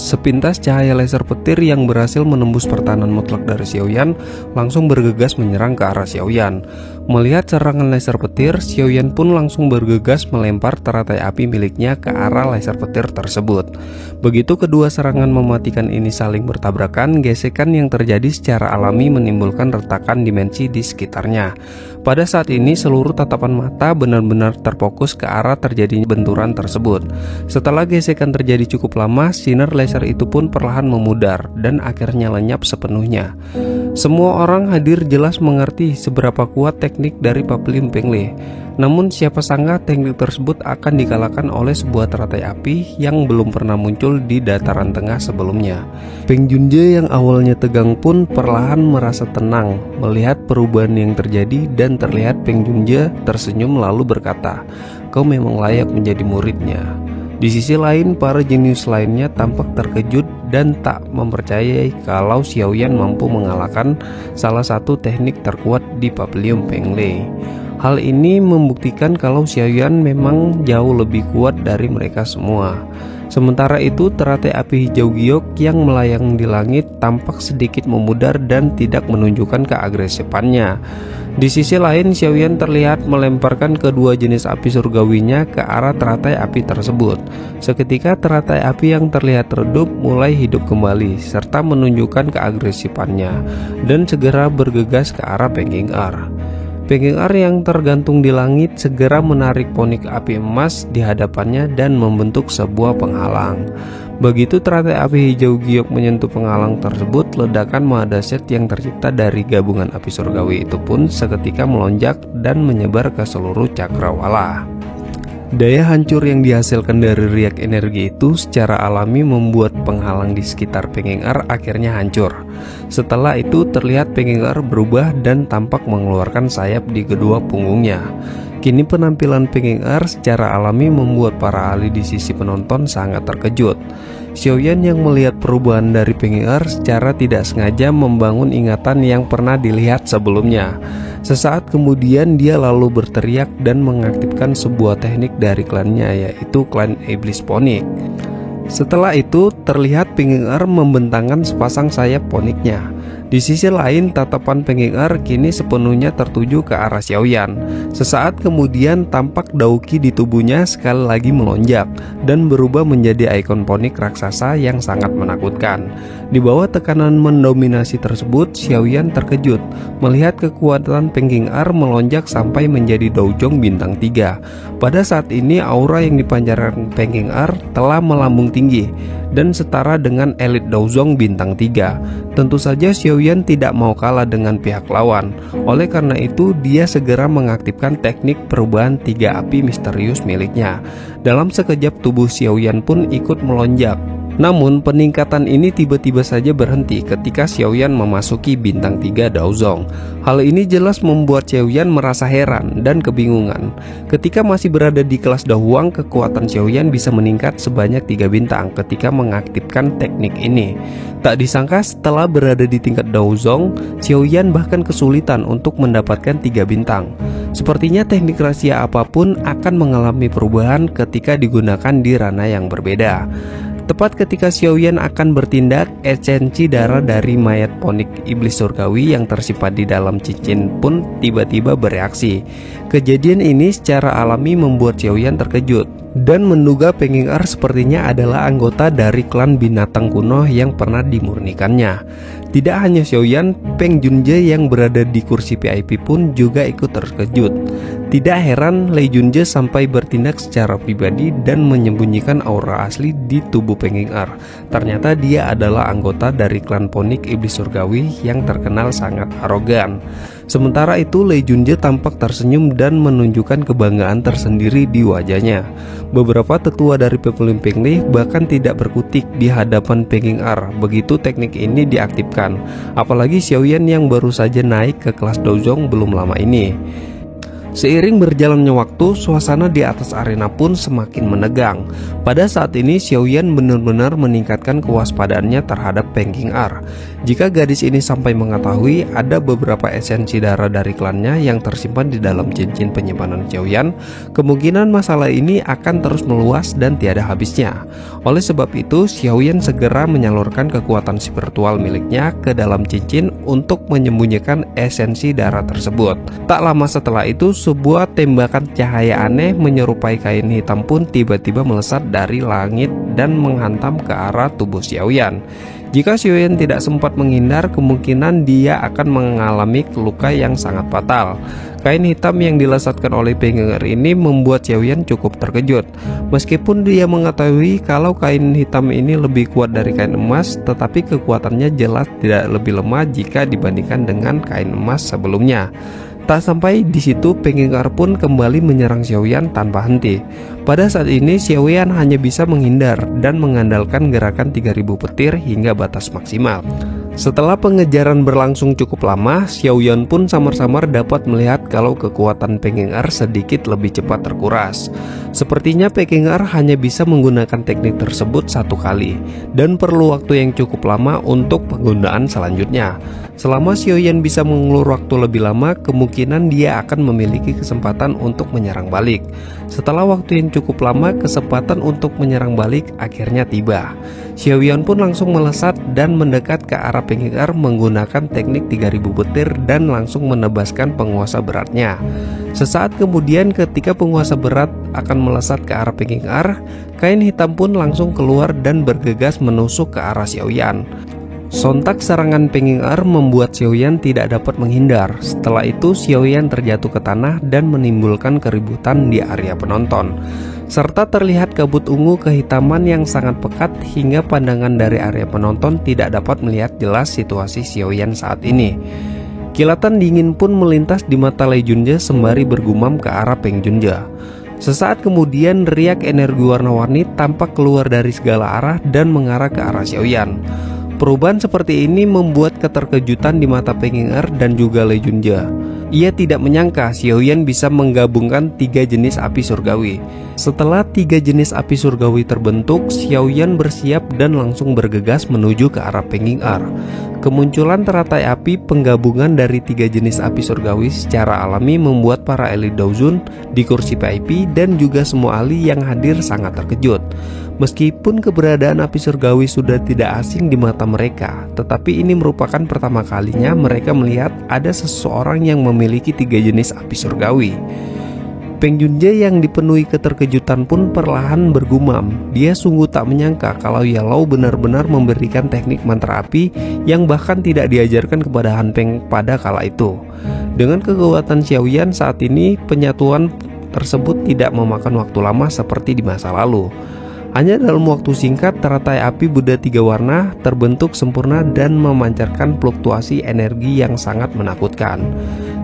Sepintas cahaya laser petir yang berhasil menembus pertahanan mutlak dari Xiaoyan langsung bergegas menyerang ke arah Xiaoyan. Melihat serangan laser petir, Xiaoyan pun langsung bergegas melempar teratai api miliknya ke arah laser petir tersebut. Begitu kedua serangan mematikan ini saling bertabrakan, gesekan yang terjadi secara alami menimbulkan retakan dimensi di sekitarnya. Pada saat ini seluruh tatapan mata benar-benar terfokus ke arah terjadinya benturan tersebut. Setelah gesekan terjadi cukup lama, sinar laser itu pun perlahan memudar dan akhirnya lenyap sepenuhnya. Semua orang hadir jelas mengerti seberapa kuat teknik dari Papilium Pengli. Namun siapa sangka teknik tersebut akan dikalahkan oleh sebuah teratai api yang belum pernah muncul di dataran tengah sebelumnya. Peng Junje yang awalnya tegang pun perlahan merasa tenang melihat perubahan yang terjadi, dan terlihat Peng Junje tersenyum lalu berkata, "Kau memang layak menjadi muridnya." Di sisi lain, para jenius lainnya tampak terkejut dan tak mempercayai kalau Xiaoyan mampu mengalahkan salah satu teknik terkuat di Papilium Pengli. Hal ini membuktikan kalau Xiaoyan memang jauh lebih kuat dari mereka semua. Sementara itu, teratai api hijau giok yang melayang di langit tampak sedikit memudar dan tidak menunjukkan keagresifannya. Di sisi lain, Xiaoyan terlihat melemparkan kedua jenis api surgawinya ke arah teratai api tersebut. Seketika teratai api yang terlihat redup mulai hidup kembali serta menunjukkan keagresifannya dan segera bergegas ke arah Peng Ying-er. Peng Ying-er yang tergantung di langit segera menarik ponik api emas di hadapannya dan membentuk sebuah penghalang. Begitu teratai api hijau giok menyentuh penghalang tersebut, ledakan mahadasyat yang tercipta dari gabungan api surgawi itu pun seketika melonjak dan menyebar ke seluruh cakrawala. Daya hancur yang dihasilkan dari riak energi itu secara alami membuat penghalang di sekitar Peng Ying-er akhirnya hancur. Setelah itu terlihat Peng Ying-er berubah dan tampak mengeluarkan sayap di kedua punggungnya. Kini penampilan Peng Ying-er secara alami membuat para ahli di sisi penonton sangat terkejut. Xiaoyan yang melihat perubahan dari Peng Ying-er secara tidak sengaja membangun ingatan yang pernah dilihat sebelumnya. Sesaat kemudian dia lalu berteriak dan mengaktifkan sebuah teknik dari klannya, yaitu klan Iblis Ponik. Setelah itu terlihat Peng Ying-er membentangkan sepasang sayap poniknya. Di sisi lain, tatapan Peng Ying-er kini sepenuhnya tertuju ke arah Xiaoyan. Sesaat kemudian tampak dauki di tubuhnya sekali lagi melonjak dan berubah menjadi ikon ponik raksasa yang sangat menakutkan. Di bawah tekanan mendominasi tersebut, Xiaoyan terkejut melihat kekuatan Peng Ying-er melonjak sampai menjadi Doujong bintang 3. Pada saat ini aura yang dipancarkan Peng Ying-er telah melambung tinggi dan setara dengan elit Doujong bintang 3. Tentu saja Xiaoyan tidak mau kalah dengan pihak lawan. Oleh karena itu, dia segera mengaktifkan teknik perubahan 3 api misterius miliknya. Dalam sekejap tubuh Xiaoyan pun ikut melonjak. Namun peningkatan ini tiba-tiba saja berhenti ketika Xiaoyan memasuki bintang 3 Daozong. Hal ini jelas membuat Xiaoyan merasa heran dan kebingungan. Ketika masih berada di kelas Dahuang, kekuatan Xiaoyan bisa meningkat sebanyak 3 bintang ketika mengaktifkan teknik ini. Tak disangka setelah berada di tingkat Daozong, Xiaoyan bahkan kesulitan untuk mendapatkan 3 bintang. Sepertinya teknik rahasia apapun akan mengalami perubahan ketika digunakan di ranah yang berbeda. Tepat ketika Xiaoyan akan bertindak, esensi darah dari mayat ponik iblis surgawi yang tersimpan di dalam cincin pun tiba-tiba bereaksi. Kejadian ini secara alami membuat Xiaoyan terkejut dan menduga Peng Ying-er sepertinya adalah anggota dari klan binatang kuno yang pernah dimurnikannya. Tidak hanya Xiaoyan, Peng Junje yang berada di kursi VIP pun juga ikut terkejut. Tidak heran Lei Junje sampai bertindak secara pribadi dan menyembunyikan aura asli di tubuh Peng Ying-er. Ternyata dia adalah anggota dari klan ponik iblis surgawi yang terkenal sangat arogan. Sementara itu Lei Junje tampak tersenyum dan menunjukkan kebanggaan tersendiri di wajahnya. Beberapa tetua dari Papilium Pengli bahkan tidak berkutik di hadapan Peng Ying-er begitu teknik ini diaktifkan. Apalagi Xiaoyan yang baru saja naik ke kelas Doujong belum lama ini. Seiring berjalannya waktu, suasana di atas arena pun semakin menegang. Pada saat ini, Xiaoyan benar-benar meningkatkan kewaspadaannya terhadap Peng Qing'er. Jika gadis ini sampai mengetahui ada beberapa esensi darah dari klannya yang tersimpan di dalam cincin penyimpanan Xiaoyan, kemungkinan masalah ini akan terus meluas dan tiada habisnya. Oleh sebab itu, Xiaoyan segera menyalurkan kekuatan spiritual miliknya ke dalam cincin untuk menyembunyikan esensi darah tersebut. Tak lama setelah itu, sebuah tembakan cahaya aneh menyerupai kain hitam pun tiba-tiba melesat dari langit dan menghantam ke arah tubuh Xiaoyan. Jika Xiaoyan tidak sempat menghindar, kemungkinan dia akan mengalami luka yang sangat fatal. Kain hitam yang dilesatkan oleh Peng Qing'er ini membuat Xiaoyan cukup terkejut. Meskipun dia mengetahui kalau kain hitam ini lebih kuat dari kain emas, tetapi kekuatannya jelas tidak lebih lemah jika dibandingkan dengan kain emas sebelumnya. Tak sampai di situ, Peng Qing'er pun kembali menyerang Xiaoyan tanpa henti. Pada saat ini, Xiaoyan hanya bisa menghindar dan mengandalkan gerakan 3000 petir hingga batas maksimal. Setelah pengejaran berlangsung cukup lama, Xiaoyan pun samar-samar dapat melihat kalau kekuatan Peng Qing'er sedikit lebih cepat terkuras. Sepertinya Peng Qing'er hanya bisa menggunakan teknik tersebut satu kali dan perlu waktu yang cukup lama untuk penggunaan selanjutnya. Selama Xiaoyan bisa mengulur waktu lebih lama, kemungkinan dia akan memiliki kesempatan untuk menyerang balik. Setelah waktu yang cukup lama, kesempatan untuk menyerang balik akhirnya tiba. Xiaoyan pun langsung melesat dan mendekat ke arah Peng Qing'er menggunakan teknik 3000 petir dan langsung menebaskan penguasa beratnya. Sesaat kemudian, ketika penguasa berat akan melesat ke arah Peng Qing'er, kain hitam pun langsung keluar dan bergegas menusuk ke arah Xiaoyan. Sontak serangan Peng Qing'er membuat Xiaoyan tidak dapat menghindar. Setelah itu, Xiaoyan terjatuh ke tanah dan menimbulkan keributan di area penonton, serta terlihat kabut ungu kehitaman yang sangat pekat hingga pandangan dari area penonton tidak dapat melihat jelas situasi Xiaoyan saat ini. Kilatan dingin pun melintas di mata Lei Junje sembari bergumam ke arah Peng Junje. Sesaat kemudian, riak energi warna-warni tampak keluar dari segala arah dan mengarah ke arah Xiaoyan. Perubahan seperti ini membuat keterkejutan di mata Peng Qing'er dan juga Lei Junje. Ia tidak menyangka Xiaoyan bisa menggabungkan 3 jenis api surgawi. Setelah 3 jenis api surgawi terbentuk, Xiaoyan bersiap dan langsung bergegas menuju ke arah Peng Qing'er. Kemunculan teratai api penggabungan dari 3 jenis api surgawi secara alami membuat para elit Daozun di kursi VIP dan juga semua ahli yang hadir sangat terkejut. Meskipun keberadaan api surgawi sudah tidak asing di mata mereka, tetapi ini merupakan pertama kalinya mereka melihat ada seseorang yang memiliki 3 jenis api surgawi. Peng Junje yang dipenuhi keterkejutan pun perlahan bergumam. Dia sungguh tak menyangka kalau Yalou benar-benar memberikan teknik mantra api yang bahkan tidak diajarkan kepada Han Peng pada kala itu. Dengan kekuatan Xiaoyan saat ini, penyatuan tersebut tidak memakan waktu lama seperti di masa lalu. Hanya dalam waktu singkat, teratai api Buddha 3 warna terbentuk sempurna dan memancarkan fluktuasi energi yang sangat menakutkan.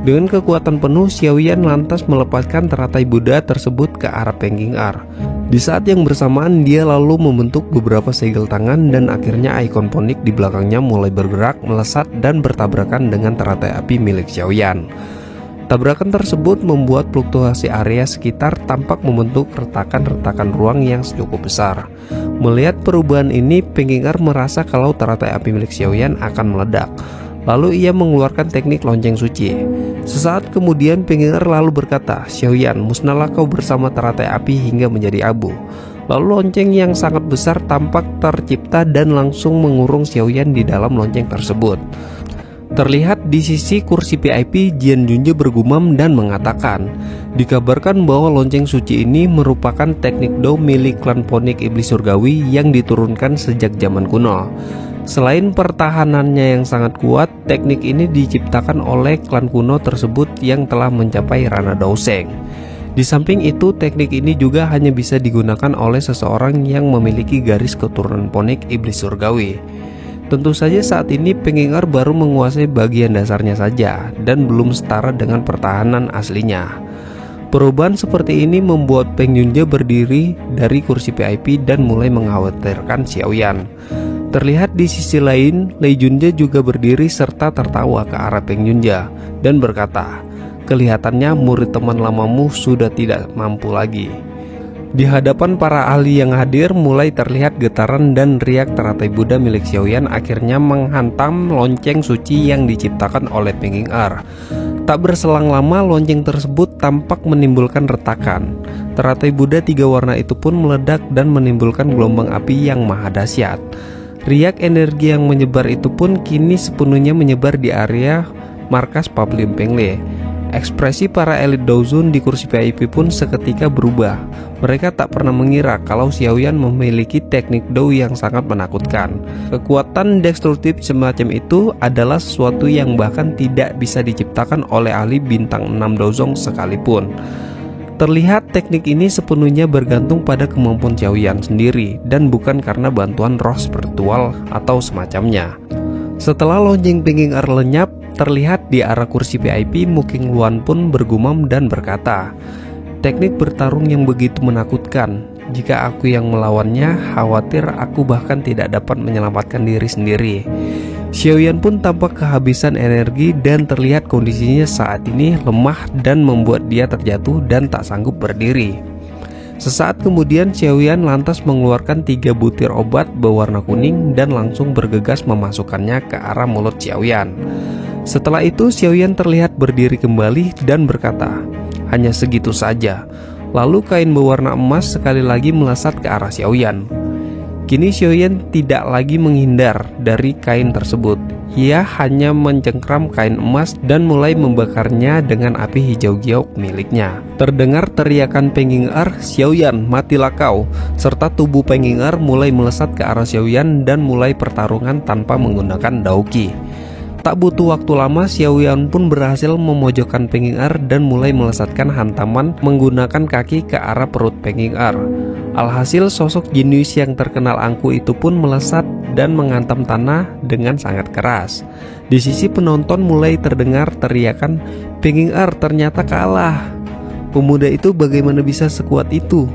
Dengan kekuatan penuh, Xiaoyan lantas melepaskan teratai Buddha tersebut ke arah Peng Qing'er. Di saat yang bersamaan, dia lalu membentuk beberapa segel tangan dan akhirnya ikon ponik di belakangnya mulai bergerak, melesat dan bertabrakan dengan teratai api milik Xiaoyan. Tabrakan tersebut membuat fluktuasi area sekitar tampak membentuk retakan-retakan ruang yang cukup besar. Melihat perubahan ini, Peng Qing'er merasa kalau teratai api milik Xiaoyan akan meledak. Lalu ia mengeluarkan teknik lonceng suci. Sesaat kemudian Peng Qing'er lalu berkata, "Xiaoyan, musnahlah kau bersama teratai api hingga menjadi abu." Lalu lonceng yang sangat besar tampak tercipta dan langsung mengurung Xiaoyan di dalam lonceng tersebut. Terlihat di sisi kursi VIP, Jian Junje bergumam dan mengatakan, dikabarkan bahwa lonceng suci ini merupakan teknik Dao milik klan Ponik Iblis Surgawi yang diturunkan sejak zaman kuno. Selain pertahanannya yang sangat kuat, teknik ini diciptakan oleh klan kuno tersebut yang telah mencapai Rana Daoseng. Di samping itu, teknik ini juga hanya bisa digunakan oleh seseorang yang memiliki garis keturunan Ponik Iblis Surgawi. Tentu saja saat ini Peng Qing'er baru menguasai bagian dasarnya saja dan belum setara dengan pertahanan aslinya. Perubahan seperti ini membuat Peng Junje berdiri dari kursi VIP dan mulai mengkhawatirkan Xiaoyan. Terlihat di sisi lain, Lei Junje juga berdiri serta tertawa ke arah Peng Junje dan berkata, kelihatannya murid teman lamamu sudah tidak mampu lagi. Di hadapan para ahli yang hadir, mulai terlihat getaran dan riak teratai Buddha milik Xiaoyan akhirnya menghantam lonceng suci yang diciptakan oleh Peng Er. Tak berselang lama, lonceng tersebut tampak menimbulkan retakan. Teratai Buddha 3 warna itu pun meledak dan menimbulkan gelombang api yang maha dahsyat. Riak energi yang menyebar itu pun kini sepenuhnya menyebar di area markas Paplim Pengle. Ekspresi para elit Daozun di kursi VIP pun seketika berubah. Mereka tak pernah mengira kalau Xiaoyan memiliki teknik Dao yang sangat menakutkan. Kekuatan destruktif semacam itu adalah sesuatu yang bahkan tidak bisa diciptakan oleh ahli bintang 6 Daozong sekalipun. Terlihat teknik ini sepenuhnya bergantung pada kemampuan Xiaoyan sendiri dan bukan karena bantuan roh spiritual atau semacamnya. Setelah lonceng Peng Er lenyap, terlihat di arah kursi VIP, Muking Luan pun bergumam dan berkata, "Teknik bertarung yang begitu menakutkan. Jika aku yang melawannya, khawatir aku bahkan tidak dapat menyelamatkan diri sendiri." Xiaoyan pun tampak kehabisan energi dan terlihat kondisinya saat ini lemah dan membuat dia terjatuh dan tak sanggup berdiri. Sesaat kemudian Xiaoyan lantas mengeluarkan 3 butir obat berwarna kuning dan langsung bergegas memasukkannya ke arah mulut Xiaoyan. Setelah itu Xiaoyan terlihat berdiri kembali dan berkata, "Hanya segitu saja." Lalu kain berwarna emas sekali lagi melesat ke arah Xiaoyan. Kini Xiaoyan tidak lagi menghindar dari kain tersebut. Ia hanya mencengkram kain emas dan mulai membakarnya dengan api hijau giok miliknya. Terdengar teriakan Peng Er, "Xiaoyan, matilah kau!" Serta tubuh Peng Er mulai melesat ke arah Xiaoyan dan mulai pertarungan tanpa menggunakan Daoqi. Tak butuh waktu lama, Xiaoyan pun berhasil memojokkan Peng Er dan mulai melesatkan hantaman menggunakan kaki ke arah perut Peng Er. Alhasil sosok jenius yang terkenal angkuh itu pun melesat dan menghantam tanah dengan sangat keras. Di sisi penonton mulai terdengar teriakan, "Peng Er ternyata kalah." Pemuda itu bagaimana bisa sekuat itu?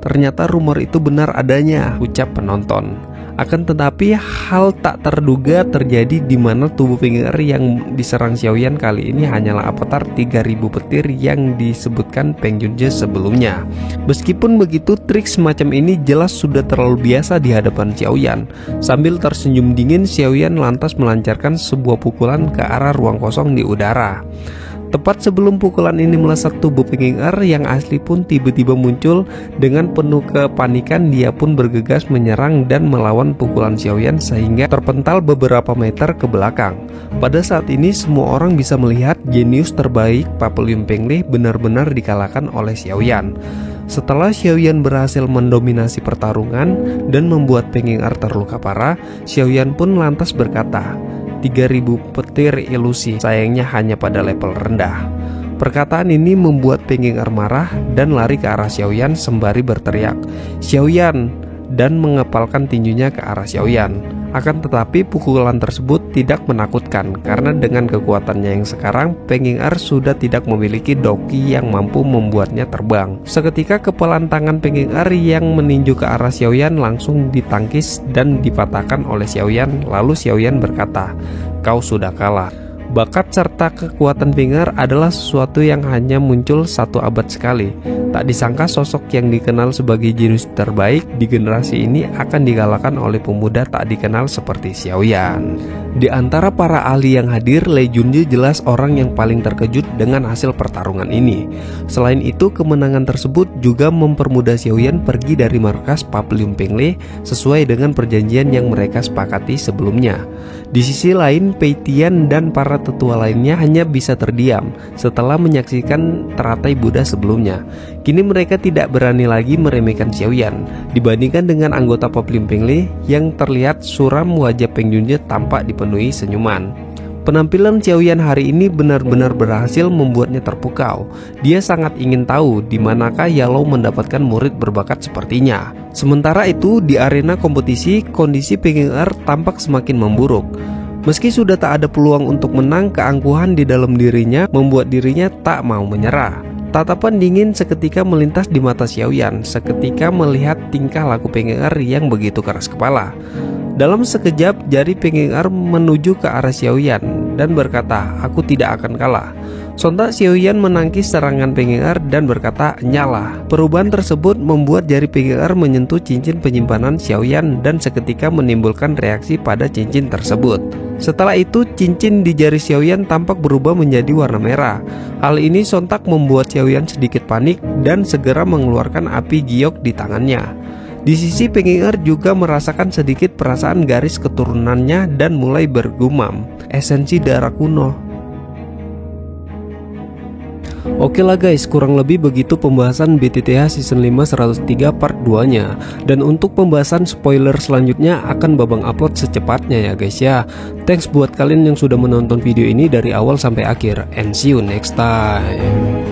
Ternyata rumor itu benar adanya, ucap penonton. Akan tetapi hal tak terduga terjadi di mana tubuh Peng Er yang diserang Xiaoyan kali ini hanyalah avatar 3000 petir yang disebutkan Peng Junje sebelumnya. Meskipun begitu, trik semacam ini jelas sudah terlalu biasa di hadapan Xiaoyan. Sambil tersenyum dingin, Xiaoyan lantas melancarkan sebuah pukulan ke arah ruang kosong di udara. Tepat sebelum pukulan ini melesat, tubuh Peng Er yang asli pun tiba-tiba muncul. Dengan penuh kepanikan, dia pun bergegas menyerang dan melawan pukulan Xiaoyan sehingga terpental beberapa meter ke belakang. Pada saat ini semua orang bisa melihat jenius terbaik Paplim Pengle benar-benar dikalahkan oleh Xiaoyan. Setelah Xiaoyan berhasil mendominasi pertarungan dan membuat Peng Er terluka parah, Xiaoyan pun lantas berkata, 3000 petir ilusi, sayangnya hanya pada level rendah. Perkataan ini membuat Peng Er marah dan lari ke arah Xiaoyan sembari berteriak, "Xiaoyan!" dan mengepalkan tinjunya ke arah Xiaoyan. Akan tetapi pukulan tersebut tidak menakutkan karena dengan kekuatannya yang sekarang, Peng Er sudah tidak memiliki Daoqi yang mampu membuatnya terbang. Seketika kepalan tangan Peng Er yang meninju ke arah Xiaoyan langsung ditangkis dan dipatahkan oleh Xiaoyan. Lalu Xiaoyan berkata, "Kau sudah kalah." Bakat serta kekuatan Peng Er adalah sesuatu yang hanya muncul 1 abad sekali. Tak disangka sosok yang dikenal sebagai jenius terbaik di generasi ini akan dikalahkan oleh pemuda tak dikenal seperti Xiaoyan. Di antara para ahli yang hadir, Lei Junje jelas orang yang paling terkejut dengan hasil pertarungan ini. Selain itu, kemenangan tersebut juga mempermudah Xiaoyan pergi dari markas Paplim Pengle sesuai dengan perjanjian yang mereka sepakati sebelumnya. Di sisi lain, Pei Tian dan para tetua lainnya hanya bisa terdiam setelah menyaksikan teratai Buddha sebelumnya. Kini mereka tidak berani lagi meremehkan Xiaoyan. Dibandingkan dengan anggota Paplim Pengle yang terlihat suram, wajah Peng Junje tampak dipenuhi senyuman. Penampilan Xiaoyan hari ini benar-benar berhasil membuatnya terpukau. Dia sangat ingin tahu di manakah Yalou mendapatkan murid berbakat sepertinya. Sementara itu, di arena kompetisi, kondisi Peng Er tampak semakin memburuk. Meski sudah tak ada peluang untuk menang, keangkuhan di dalam dirinya membuat dirinya tak mau menyerah. Tatapan dingin seketika melintas di mata Xiaoyan seketika melihat tingkah laku Peng Er yang begitu keras kepala. Dalam sekejap, jari Peng Er menuju ke arah Xiaoyan dan berkata, "Aku tidak akan kalah." Sontak Xiaoyan menangkis serangan Peng Eng dan berkata, "Nyala." Perubahan tersebut membuat jari Peng Eng menyentuh cincin penyimpanan Xiaoyan dan seketika menimbulkan reaksi pada cincin tersebut. Setelah itu, cincin di jari Xiaoyan tampak berubah menjadi warna merah. Hal ini sontak membuat Xiaoyan sedikit panik dan segera mengeluarkan api giok di tangannya. Di sisi Peng Eng juga merasakan sedikit perasaan garis keturunannya dan mulai bergumam, "Esensi darah kuno." Oke lah guys, kurang lebih begitu pembahasan BTTH Season 5 103 part 2 nya. Dan untuk pembahasan spoiler selanjutnya akan Babang upload secepatnya ya guys ya. Thanks buat kalian yang sudah menonton video ini dari awal sampai akhir, and see you next time.